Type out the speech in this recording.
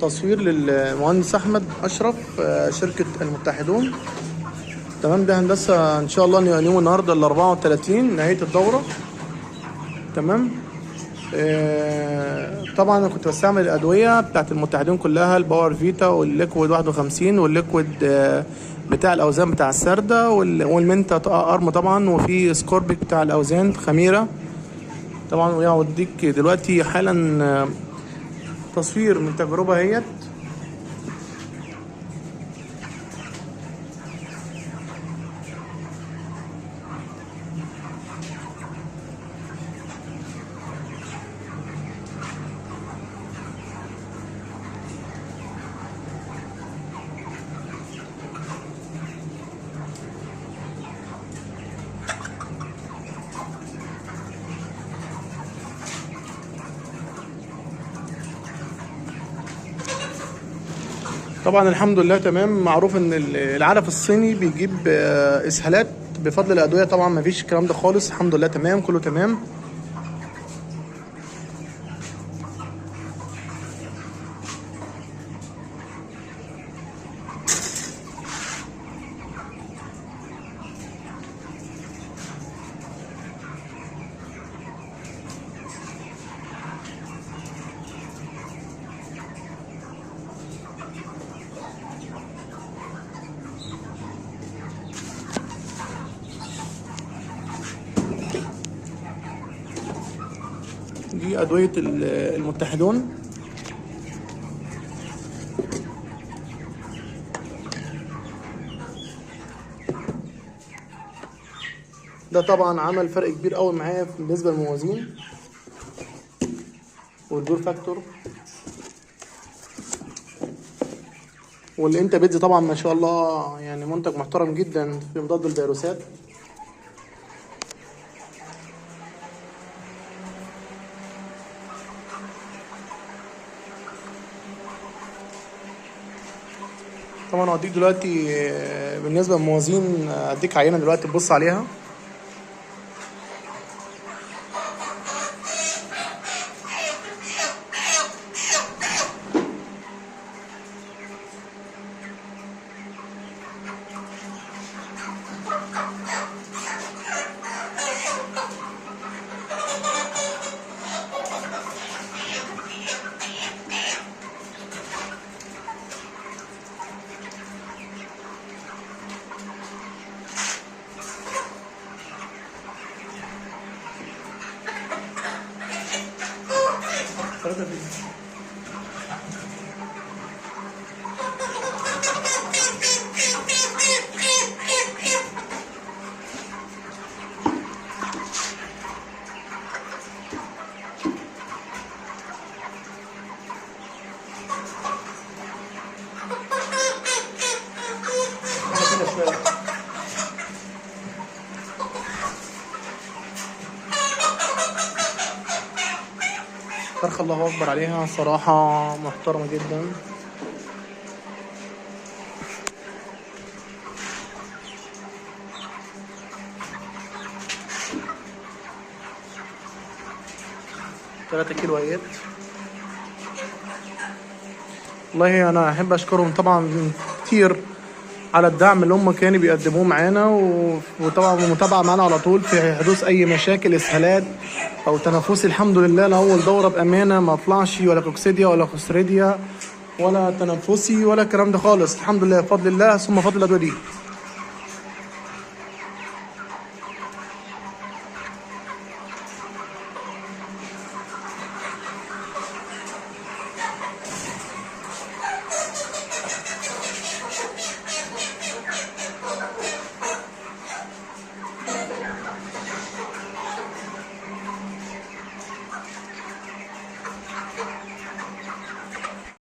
تصوير للمهندس احمد اشرف، شركه المتحدون. تمام. ده هندسه ان شاء الله يوم النهارده ال 34 نهايه الدوره. تمام. طبعا انا كنت بستعمل الادويه بتاعت المتحدين كلها، الباور فيتا والليكويد 51 والليكويد بتاع الاوزان بتاع السرده والمنتا ارم طبعا، وفي سكوربيك بتاع الاوزان خميره طبعا. ويوديك دلوقتي حالا تصوير من تجربه اهيت. طبعا الحمد لله تمام. معروف ان العلف الصيني بيجيب اسهالات بفضل الادويه، طبعا ما فيش الكلام ده خالص. الحمد لله تمام، كله تمام. دي ادويه المتحدون. ده طبعا عمل فرق كبير قوي معايا بالنسبه للموازين والدور فاكتور والانتا بيتز. طبعا ما شاء الله يعني منتج محترم جدا في مضاد الفيروسات. طبعا هديك دلوقتي بالنسبه للموازين، اديك عينه دلوقتي تبص عليها. فرخ الله اكبر عليها، صراحه محترمه جدا. تلاتة كيلو اهيت. والله انا احب اشكرهم طبعا كتير على الدعم اللي هم كانوا بيقدموه معانا، وطبعا المتابعه معانا على طول في حدوث اي مشاكل اسهالات او تنفسي. الحمد لله لاول دوره بامانه ما طلعش ولا كوكسيديا ولا خسريديا ولا تنفسي ولا الكلام ده خالص. الحمد لله بفضل الله ثم فضل الادويه دي.